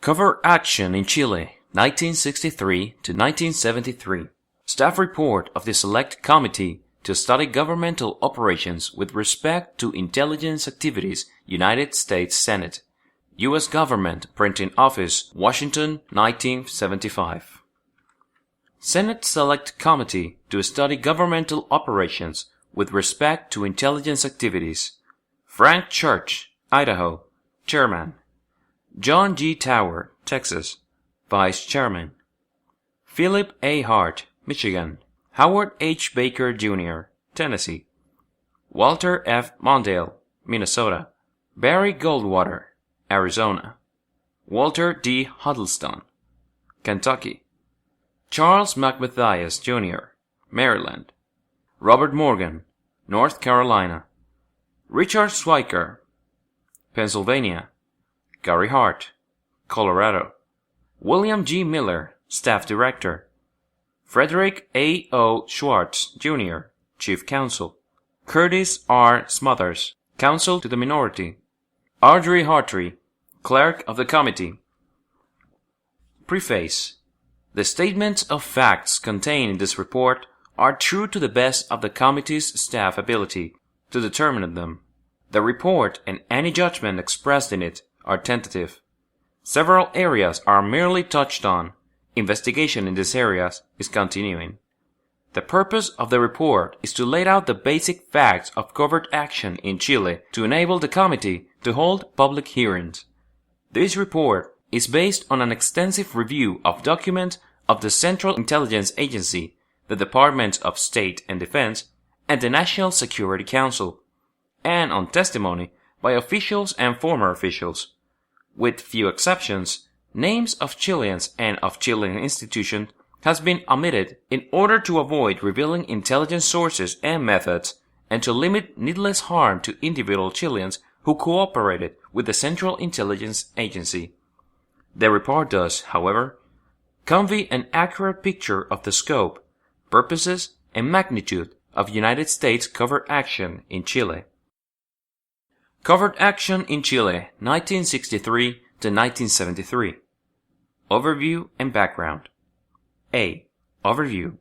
Covert Action in Chile, 1963 to 1973. Staff Report of the Select Committee to Study Governmental Operations with Respect to Intelligence Activities, United States Senate. U.S. Government Printing Office, Washington, 1975. Senate Select Committee to Study Governmental Operations with Respect to Intelligence Activities. Frank Church, Idaho, Chairman. John G. Tower, Texas, Vice Chairman. Philip A. Hart, Michigan. Howard H. Baker, Jr., Tennessee. Walter F. Mondale, Minnesota. Barry Goldwater, Arizona. Walter D. Huddleston, Kentucky. Charles McMathias, Jr., Maryland. Robert Morgan, North Carolina. Richard Schweiker, Pennsylvania. Gary Hart, Colorado. William G. Miller, Staff Director. Frederick A. O. Schwartz, Jr., Chief Counsel. Curtis R. Smothers, Counsel to the Minority. Audrey Hartree, Clerk of the Committee. Preface. The statements of facts contained in this report are true to the best of the Committee's staff ability to determine them. The report and any judgment expressed in it are tentative. Several areas are merely touched on. Investigation in these areas is continuing. The purpose of the report is to lay out the basic facts of covert action in Chile to enable the committee to hold public hearings. This report is based on an extensive review of documents of the Central Intelligence Agency, the Departments of State and Defense, and the National Security Council, and on testimony by officials and former officials. With few exceptions, names of Chileans and of Chilean institutions has been omitted in order to avoid revealing intelligence sources and methods and to limit needless harm to individual Chileans who cooperated with the Central Intelligence Agency. The report does, however, convey an accurate picture of the scope, purposes, and magnitude of United States covert action in Chile. Covert Action in Chile, 1963 to 1973. Overview and Background. A. Overview.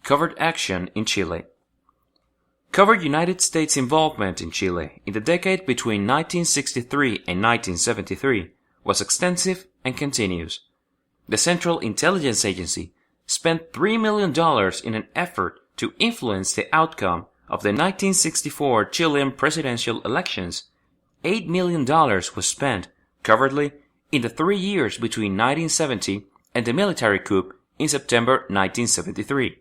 Covert Action in Chile. Covert United States involvement in Chile in the decade between 1963 and 1973 was extensive and continuous. The Central Intelligence Agency spent $3 million in an effort to influence the outcome of the 1964 Chilean presidential elections. $8 million was spent, covertly, in the 3 years between 1970 and the military coup in September 1973,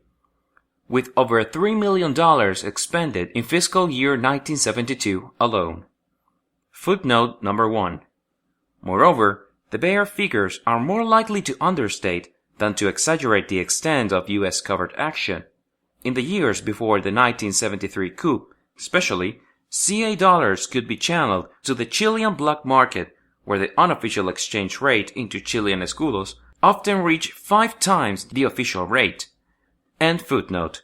with over $3 million expended in fiscal year 1972 alone. Footnote number 1. Moreover, the bare figures are more likely to understate than to exaggerate the extent of U.S. covert action. In the years before the 1973 coup, especially, CA dollars could be channeled to the Chilean black market, where the unofficial exchange rate into Chilean escudos often reached 5 times the official rate. End footnote.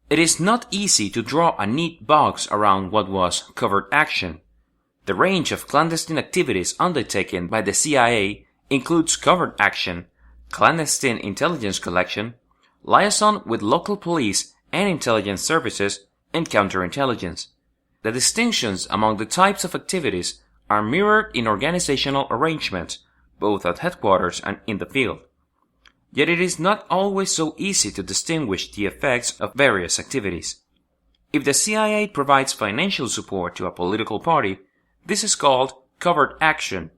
It is not easy to draw a neat box around what was covert action. The range of clandestine activities undertaken by the CIA includes covert action, clandestine intelligence collection, liaison with local police and intelligence services, and counterintelligence. The distinctions among the types of activities are mirrored in organizational arrangements, both at headquarters and in the field. Yet it is not always so easy to distinguish the effects of various activities. If the CIA provides financial support to a political party, this is called covert action.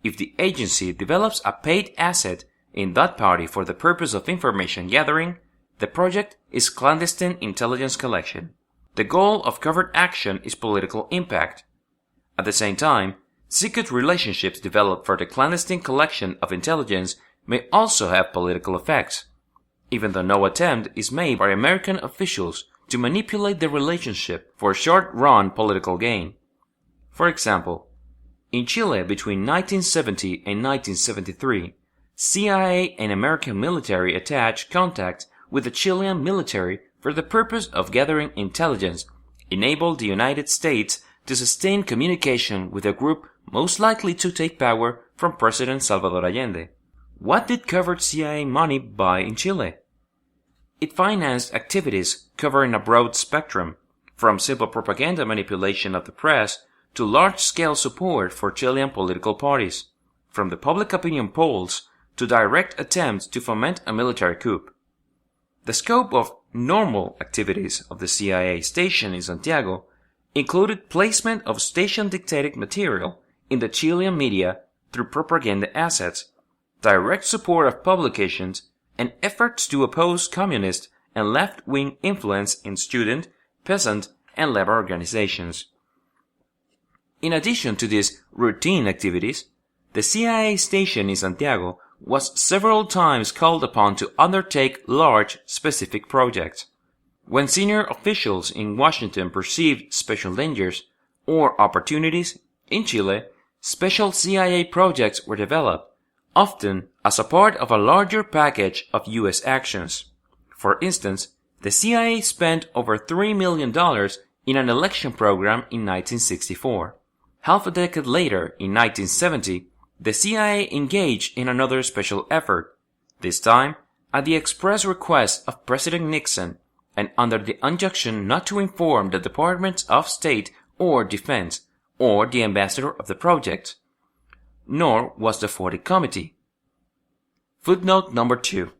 If the agency develops a paid asset in that party for the purpose of information gathering, the project is clandestine intelligence collection. The goal of covert action is political impact. At the same time, secret relationships developed for the clandestine collection of intelligence may also have political effects, even though no attempt is made by American officials to manipulate the relationship for short-run political gain. For example, in Chile between 1970 and 1973, CIA and American military attached contacts with the Chilean military for the purpose of gathering intelligence, enabled the United States to sustain communication with a group most likely to take power from President Salvador Allende. What did covert CIA money buy in Chile? It financed activities covering a broad spectrum, from simple propaganda manipulation of the press to large-scale support for Chilean political parties, from the public opinion polls to direct attempts to foment a military coup. The scope of normal activities of the CIA station in Santiago included placement of station-dictated material in the Chilean media through propaganda assets, direct support of publications, and efforts to oppose communist and left-wing influence in student, peasant, and labor organizations. In addition to these routine activities, the CIA station in Santiago was several times called upon to undertake large, specific projects. When senior officials in Washington perceived special dangers or opportunities in Chile, special CIA projects were developed, often as a part of a larger package of U.S. actions. For instance, the CIA spent over $3 million in an election program in 1964. Half a decade later, in 1970, the CIA engaged in another special effort, this time at the express request of President Nixon and under the injunction not to inform the Departments of State or Defense or the ambassador of the project, nor was the 40 Committee. Footnote number 2.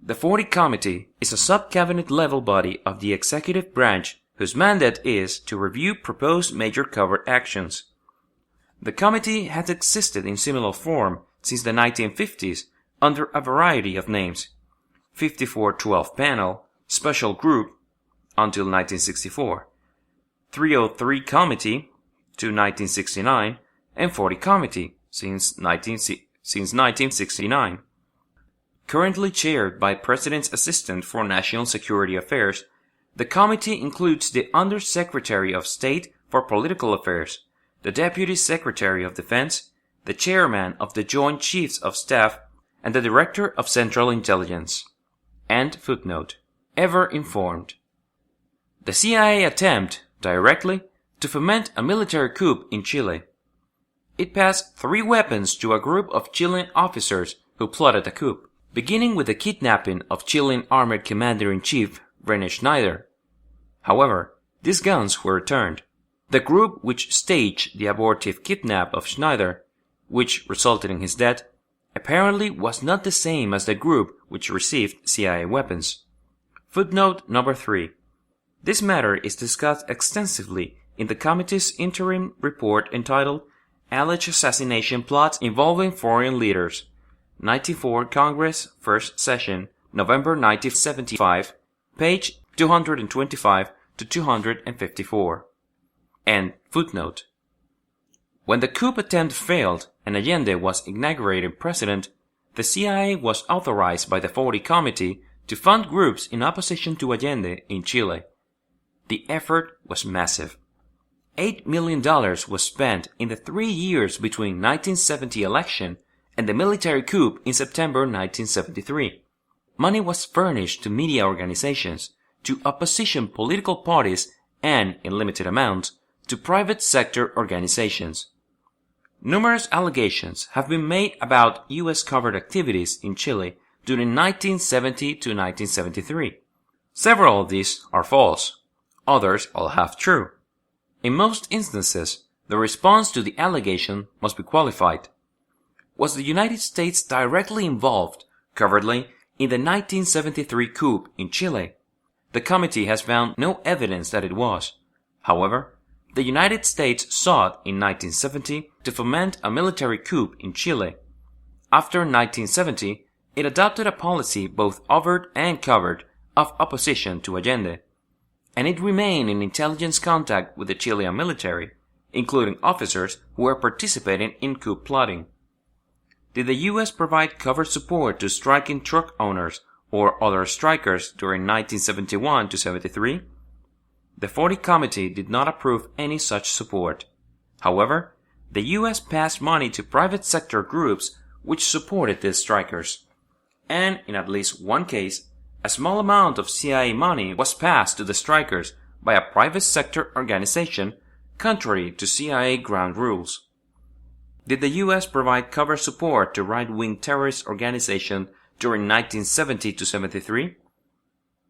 The 40 Committee is a sub-cabinet level body of the executive branch whose mandate is to review proposed major covert actions. The committee has existed in similar form since the 1950s under a variety of names: 5412 Panel, Special Group, until 1964, 303 Committee, to 1969, and 40 Committee, since 1969. Currently chaired by President's Assistant for National Security Affairs, the committee includes the Undersecretary of State for Political Affairs, the Deputy Secretary of Defense, the Chairman of the Joint Chiefs of Staff, and the Director of Central Intelligence. And footnote. Ever informed. The CIA attempt, directly, to foment a military coup in Chile. It passed 3 weapons to a group of Chilean officers who plotted a coup, beginning with the kidnapping of Chilean Armored Commander-in-Chief René Schneider. However, these guns were returned. The group which staged the abortive kidnap of Schneider, which resulted in his death, apparently was not the same as the group which received CIA weapons. Footnote number 3. This matter is discussed extensively in the committee's interim report entitled Alleged Assassination Plots Involving Foreign Leaders, 94 Congress, First Session, November 1975, page 225 to 254. And footnote. When the coup attempt failed and Allende was inaugurated president, the CIA was authorized by the 40 Committee to fund groups in opposition to Allende in Chile. The effort was massive. $8 million was spent in the 3 years between 1970 election and the military coup in September 1973. Money was furnished to media organizations, to opposition political parties, and, in limited amounts, to private sector organizations. Numerous allegations have been made about U.S. covert activities in Chile during 1970 to 1973. Several of these are false. Others are half true. In most instances, the response to the allegation must be qualified. Was the United States directly involved, covertly, in the 1973 coup in Chile? The committee has found no evidence that it was. However, the United States sought in 1970 to foment a military coup in Chile. After 1970, it adopted a policy both overt and covert of opposition to Allende, and it remained in intelligence contact with the Chilean military, including officers who were participating in coup plotting. Did the U.S. provide covert support to striking truck owners or other strikers during 1971 to 73? The 40 Committee did not approve any such support. However, the U.S. passed money to private sector groups which supported these strikers. And in at least one case, a small amount of CIA money was passed to the strikers by a private sector organization contrary to CIA ground rules. Did the U.S. provide covert support to right-wing terrorist organizations during 1970 to 73?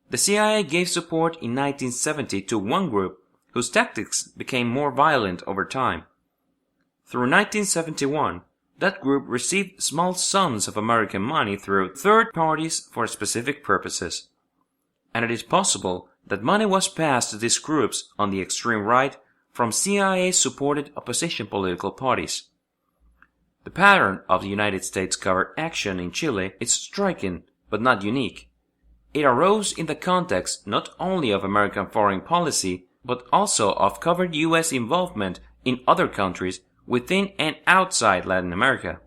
The CIA gave support in 1970 to one group whose tactics became more violent over time. Through 1971, that group received small sums of American money through third parties for specific purposes. And it is possible that money was passed to these groups on the extreme right from CIA-supported opposition political parties. The pattern of the United States covert action in Chile is striking, but not unique. It arose in the context not only of American foreign policy, but also of covert U.S. involvement in other countries within and outside Latin America.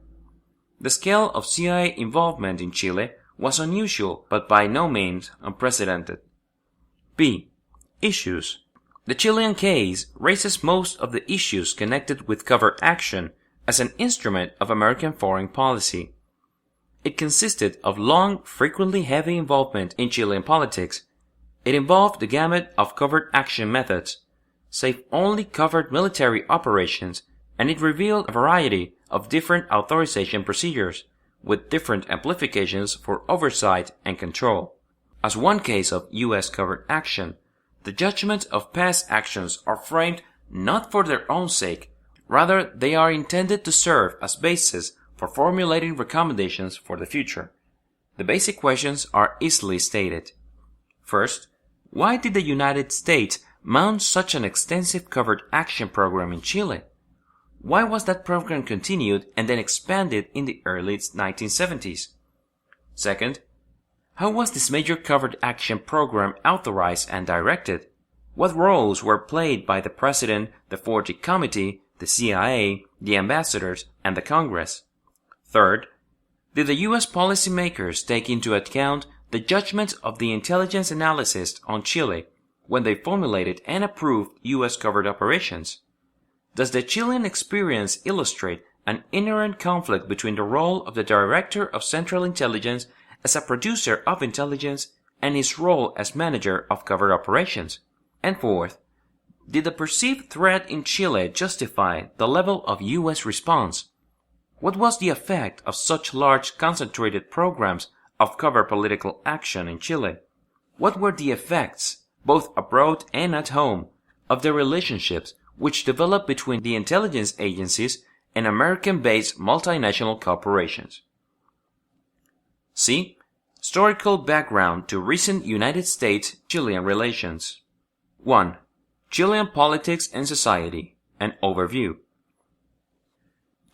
The scale of CIA involvement in Chile was unusual, but by no means unprecedented. B. Issues. The Chilean case raises most of the issues connected with covert action as an instrument of American foreign policy. It consisted of long, frequently heavy involvement in Chilean politics. It involved the gamut of covert action methods, save only covert military operations, and it revealed a variety of different authorization procedures, with different amplifications for oversight and control. As one case of U.S. covert action, the judgments of past actions are framed not for their own sake, rather they are intended to serve as basis for formulating recommendations for the future. The basic questions are easily stated. First, why did the United States mount such an extensive covert action program in Chile? Why was that program continued and then expanded in the early 1970s? Second, how was this major covert action program authorized and directed? What roles were played by the President, the 40 Committee, the CIA, the ambassadors, and the Congress? Third, did the U.S. policymakers take into account the judgment of the intelligence analysts on Chile when they formulated and approved U.S. covert operations? Does the Chilean experience illustrate an inherent conflict between the role of the Director of Central Intelligence as a producer of intelligence and his role as manager of covert operations? And fourth, did the perceived threat in Chile justify the level of U.S. response? What was the effect of such large concentrated programs of covert political action in Chile? What were the effects, both abroad and at home, of the relationships which developed between the intelligence agencies and American-based multinational corporations? C. Historical background to recent United States-Chilean relations. 1. Chilean politics and society. An overview.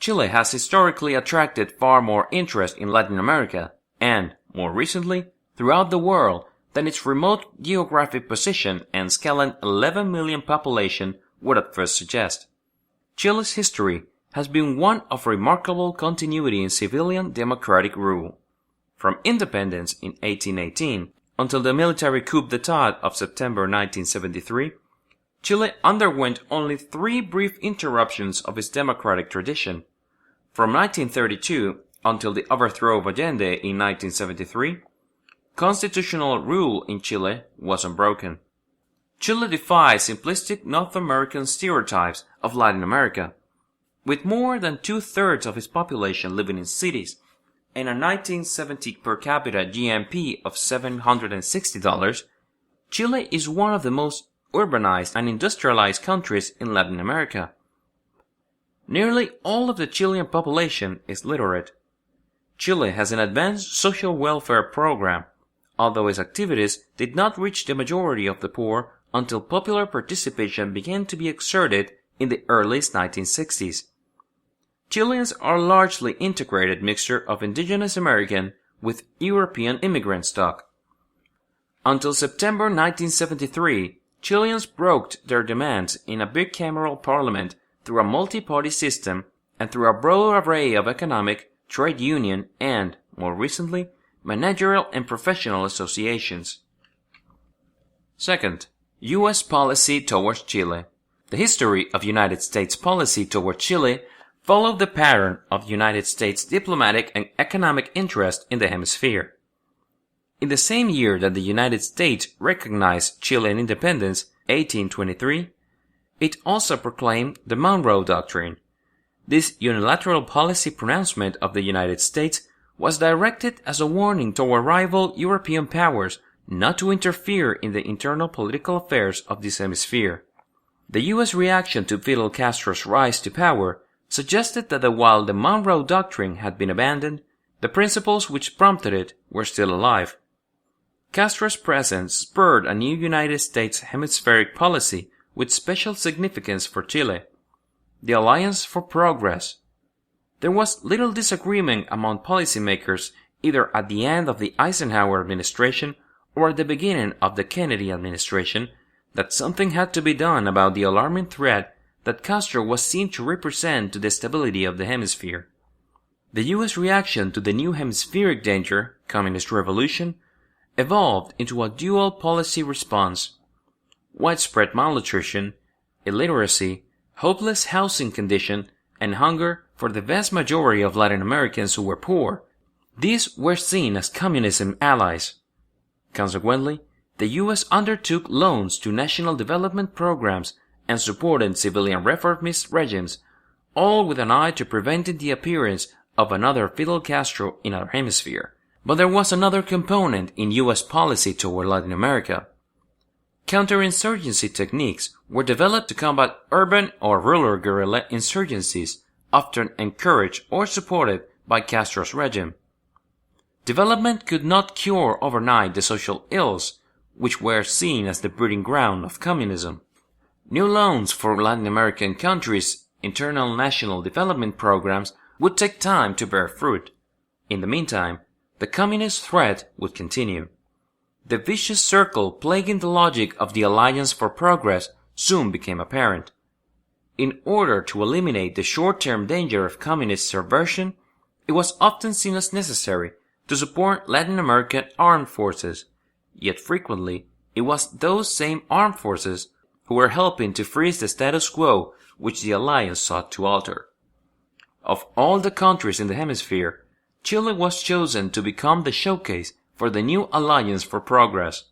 Chile has historically attracted far more interest in Latin America and, more recently, throughout the world than its remote geographic position and scaling 11 million population would at first suggest. Chile's history has been one of remarkable continuity in civilian democratic rule. From independence in 1818 until the military coup d'état of September 1973, Chile underwent only 3 brief interruptions of its democratic tradition. From 1932 until the overthrow of Allende in 1973, constitutional rule in Chile was unbroken. Chile defies simplistic North American stereotypes of Latin America. With more than 2/3 of its population living in cities and a 1970 per capita GNP of $760, Chile is one of the most urbanized and industrialized countries in Latin America. Nearly all of the Chilean population is literate. Chile has an advanced social welfare program, although its activities did not reach the majority of the poor until popular participation began to be exerted in the early 1960s. Chileans are a largely integrated mixture of indigenous American with European immigrant stock. Until September 1973, Chileans broked their demands in a bicameral parliament through a multi-party system and through a broad array of economic, trade union, and, more recently, managerial and professional associations. Second, U.S. policy towards Chile. The history of United States policy toward Chile followed the pattern of United States diplomatic and economic interest in the hemisphere. In the same year that the United States recognized Chilean independence, 1823, it also proclaimed the Monroe Doctrine, This unilateral policy pronouncement of the United States was directed as a warning toward rival European powers not to interfere in the internal political affairs of this hemisphere. The U.S. reaction to Fidel Castro's rise to power suggested that while the Monroe Doctrine had been abandoned, the principles which prompted it were still alive. Castro's presence spurred a new United States hemispheric policy with special significance for Chile, the Alliance for Progress. There was little disagreement among policymakers either at the end of the Eisenhower administration or at the beginning of the Kennedy administration that something had to be done about the alarming threat that Castro was seen to represent to the stability of the hemisphere. The U.S. reaction to the new hemispheric danger, communist revolution, evolved into a dual policy response. Widespread malnutrition, illiteracy, hopeless housing condition, and hunger for the vast majority of Latin Americans who were poor. These were seen as communism allies. Consequently, the U.S. undertook loans to national development programs and supported civilian reformist regimes, all with an eye to preventing the appearance of another Fidel Castro in our hemisphere. But there was another component in U.S. policy toward Latin America. Counterinsurgency techniques were developed to combat urban or rural guerrilla insurgencies, often encouraged or supported by Castro's regime. Development could not cure overnight the social ills, which were seen as the breeding ground of communism. New loans for Latin American countries' internal national development programs would take time to bear fruit. In the meantime, the communist threat would continue. The vicious circle plaguing the logic of the Alliance for Progress soon became apparent. In order to eliminate the short-term danger of communist subversion, it was often seen as necessary to support Latin American armed forces, yet frequently it was those same armed forces who were helping to freeze the status quo which the Alliance sought to alter. Of all the countries in the hemisphere, Chile was chosen to become the showcase for the new Alliance for Progress.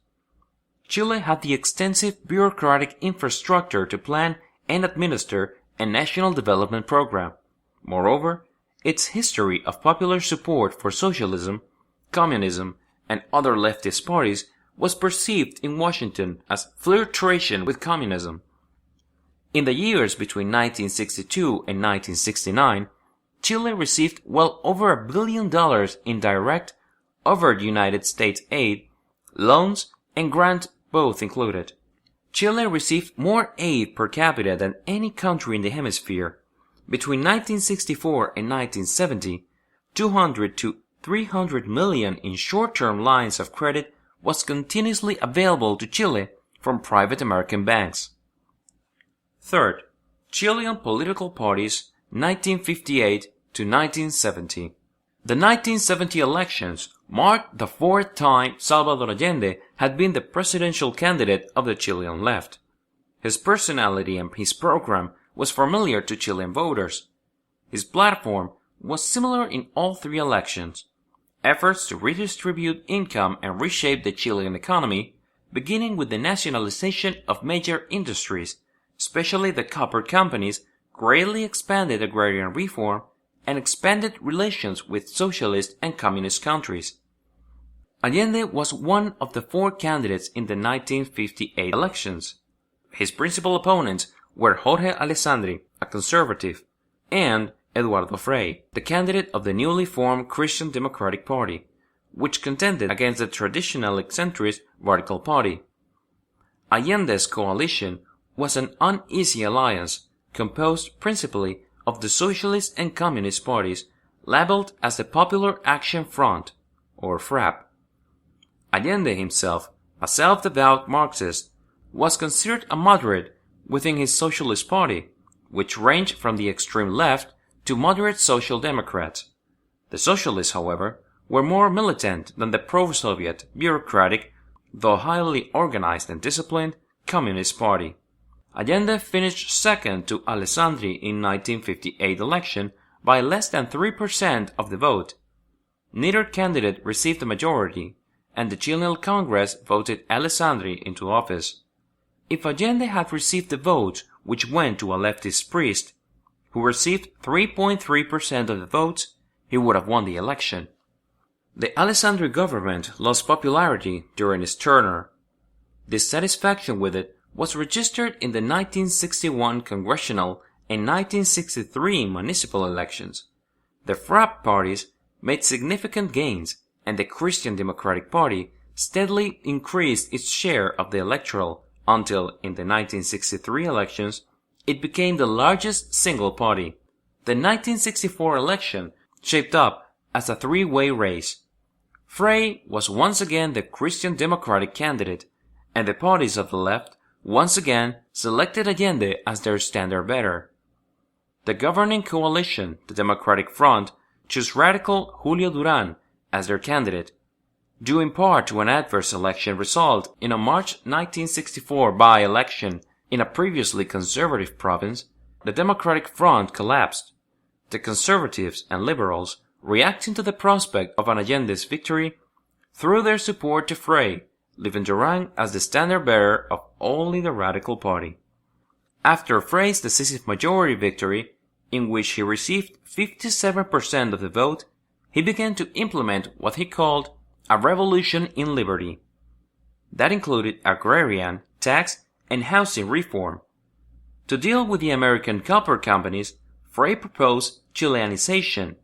Chile had the extensive bureaucratic infrastructure to plan and administer a national development program. Moreover, its history of popular support for socialism, communism, and other leftist parties was perceived in Washington as flirtation with communism. In the years between 1962 and 1969, Chile received well over $1 billion in direct, over the United States aid, loans, and grants both included. Chile received more aid per capita than any country in the hemisphere. Between 1964 and 1970, 200 to 300 million in short-term lines of credit was continuously available to Chile from private American banks. Third, Chilean political parties 1958 to 1970. The 1970 elections marked the fourth time Salvador Allende had been the presidential candidate of the Chilean left. His personality and his program was familiar to Chilean voters. His platform was similar in all three elections. Efforts to redistribute income and reshape the Chilean economy, beginning with the nationalization of major industries, especially the copper companies, greatly expanded agrarian reform and expanded relations with socialist and communist countries. Allende was one of the four candidates in the 1958 elections. His principal opponents were Jorge Alessandri, a conservative, and Eduardo Frei, the candidate of the newly formed Christian Democratic Party, which contended against the traditional centrist Radical Party. Allende's coalition was an uneasy alliance composed principally of the socialist and communist parties, labeled as the Popular Action Front, or FRAP. Allende himself, a self-devout Marxist, was considered a moderate within his Socialist Party, which ranged from the extreme left to moderate Social Democrats. The Socialists, however, were more militant than the pro-Soviet, bureaucratic, though highly organized and disciplined, Communist Party. Allende finished second to Alessandri in 1958 election by less than 3% of the vote. Neither candidate received a majority, and the Chilean Congress voted Alessandri into office. If Allende had received the votes which went to a leftist priest, who received 3.3% of the votes, he would have won the election. The Alessandri government lost popularity during its tenure. Dissatisfaction with it was registered in the 1961 congressional and 1963 municipal elections. The FRAP parties made significant gains, and the Christian Democratic Party steadily increased its share of the electoral until, in the 1963 elections, it became the largest single party. The 1964 election shaped up as a three-way race. Frey was once again the Christian Democratic candidate, and the parties of the left once again selected Allende as their standard-bearer. The governing coalition, the Democratic Front, chose radical Julio Duran as their candidate, due in part to an adverse election result in a March 1964 by-election in a previously conservative province. The Democratic Front collapsed. The conservatives and liberals, reacting to the prospect of an Allende's victory, threw their support to Frey, leaving Duran as the standard-bearer of only the Radical Party. After Frey's decisive majority victory, in which he received 57% of the vote, he began to implement what he called a revolution in liberty. That included agrarian, tax, and housing reform. To deal with the American copper companies, Frey proposed Chileanization,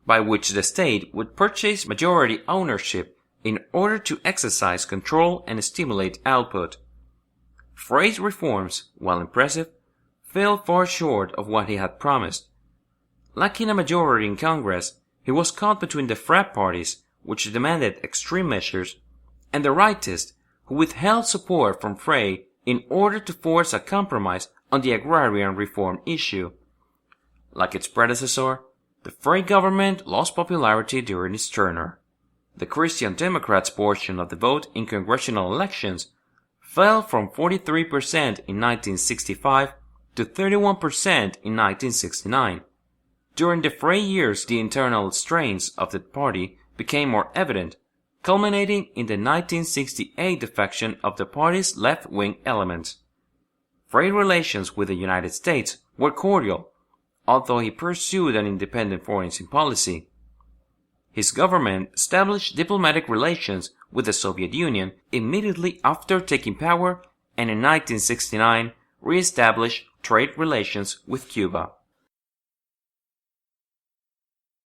by which the state would purchase majority ownership in order to exercise control and stimulate output. Frey's reforms, while impressive, fell far short of what he had promised. Lacking a majority in Congress, he was caught between the FRAP parties, which demanded extreme measures, and the rightists, who withheld support from Frey in order to force a compromise on the agrarian reform issue. Like its predecessor, the Frey government lost popularity during its tenure. The Christian Democrats' portion of the vote in congressional elections fell from 43% in 1965 to 31% in 1969. During the Frey years, the internal strains of the party became more evident, culminating in the 1968 defection of the party's left-wing elements. Frey's relations with the United States were cordial, although he pursued an independent foreign policy. His government established diplomatic relations with the Soviet Union immediately after taking power, and in 1969 re-established trade relations with Cuba.